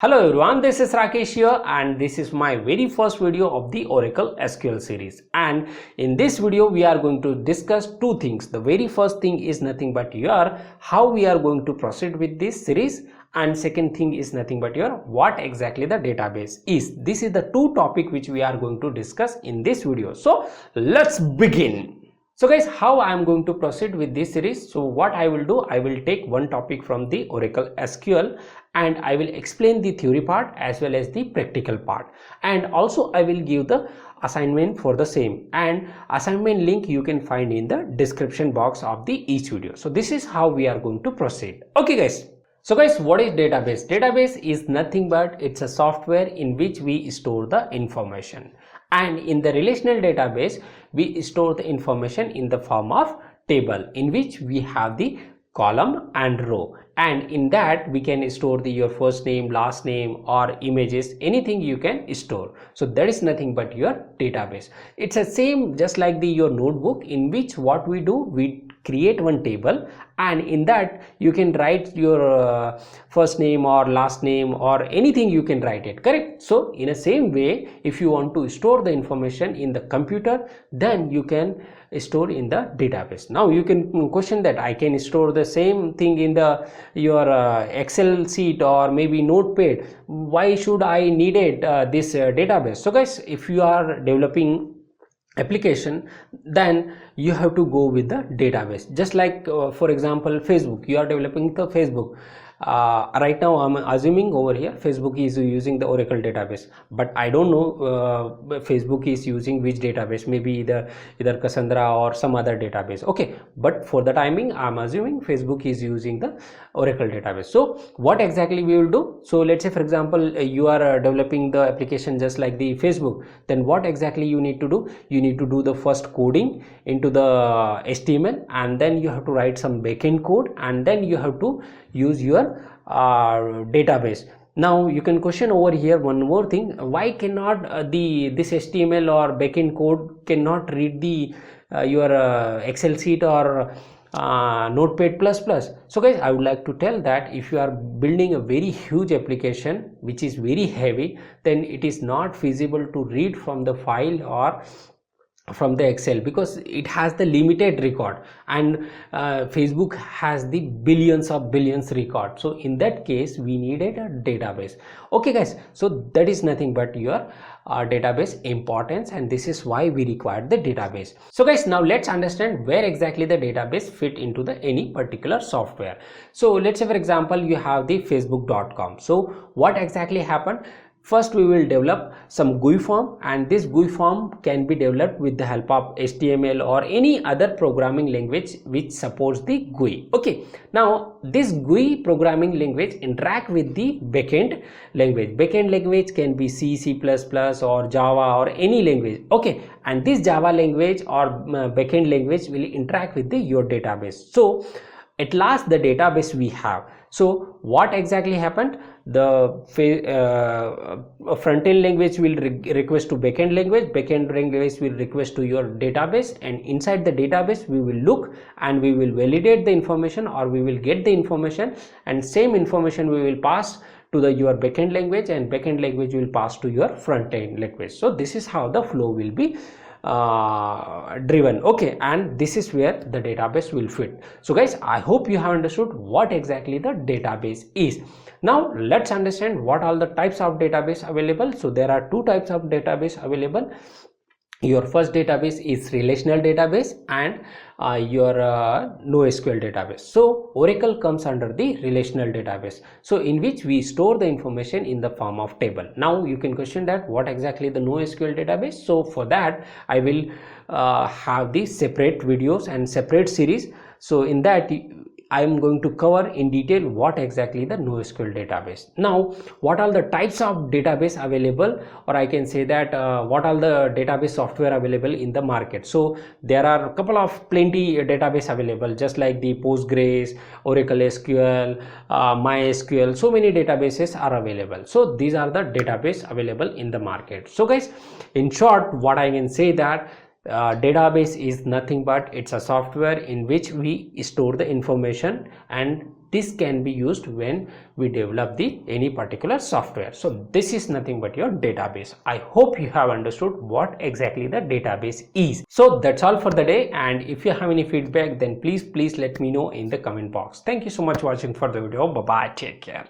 Hello everyone, this is Rakesh here and this is my very first video of the Oracle SQL series, and in this video we are going to discuss two things. The very first thing is nothing but how we are going to proceed with this series, and second thing is nothing but what exactly the database is. This is the two topic which we are going to discuss in this video. So let's begin. So guys, how I am going to proceed with this series? So what I will do, I will take one topic from the Oracle SQL and I will explain the theory part as well as the practical part, and also I will give the assignment for the same, and assignment link you can find in the description box of the each video. So this is how we are going to proceed. Okay guys. So guys, what is database? Database is nothing but it's a software in which we store the information, and in the relational database we store the information in the form of table in which we have the column and row, and in that we can store your first name, last name, or images, anything you can store. So that is nothing but your database. It's the same just like your notebook, in which what we do, we create one table and in that you can write your first name or last name or anything you can write it, correct? So in the same way, if you want to store the information in the computer, then you can store in the database. Now you can question that I can store the same thing in your Excel sheet or maybe notepad. Why should I need it this database? So guys, if you are developing application, then you have to go with the database. Just like for example Facebook, you are developing the Facebook. Right now I'm assuming over here Facebook is using the Oracle database, but I don't know Facebook is using which database, maybe either Cassandra or some other database. Okay, but for the timing I'm assuming Facebook is using the Oracle database. So what exactly we will do? So let's say for example you are developing the application just like the Facebook, then what exactly you need to do? You need to do the first coding into the HTML, and then you have to write some backend code, and then you have to use your database. Now you can question over here one more thing: why cannot this HTML or backend code cannot read the your Excel sheet or Notepad++? So guys, I would like to tell that if you are building a very huge application which is very heavy, then it is not feasible to read from the file or from the Excel, because it has the limited record, and Facebook has the billions record. So in that case we needed a database. Okay guys, so that is nothing but your database importance, and this is why we required the database. So guys, now let's understand where exactly the database fit into the any particular software. So let's say for example you have the facebook.com. so what exactly happened? First we will develop some GUI form, and this GUI form can be developed with the help of HTML or any other programming language which supports the GUI. Okay, now this GUI programming language interact with the backend language. Backend language can be C, C++ or Java or any language. Okay, and this Java language or backend language will interact with your database. So at last the database we have. So what exactly happened? The front-end language will request to backend language, backend language will request to your database, and inside the database we will look and we will validate the information, or we will get the information, and same information we will pass to your backend language, and backend language will pass to your front-end language. So this is how the flow will be driven. Okay, and this is where the database will fit. So guys, I hope you have understood what exactly the database is. Now let's understand what all the types of database available. So there are two types of database available. Your first database is relational database, and your NoSQL database. So Oracle comes under the relational database, so in which we store the information in the form of table. Now you can question that what exactly the NoSQL database. So for that I will have the separate videos and separate series. So in that I am going to cover in detail what exactly the NoSQL database. Now what are the types of database available, or I can say that what are the database software available in the market. So there are a couple of plenty database available, just like the Postgres, Oracle SQL, MySQL. So many databases are available. So these are the database available in the market. So guys, in short, what I can say that database is nothing but it's a software in which we store the information, and this can be used when we develop the any particular software. So this is nothing but your database. I hope you have understood what exactly the database is. So that's all for the day, and if you have any feedback, then please let me know in the comment box. Thank you so much for watching for the video. Bye bye, take care.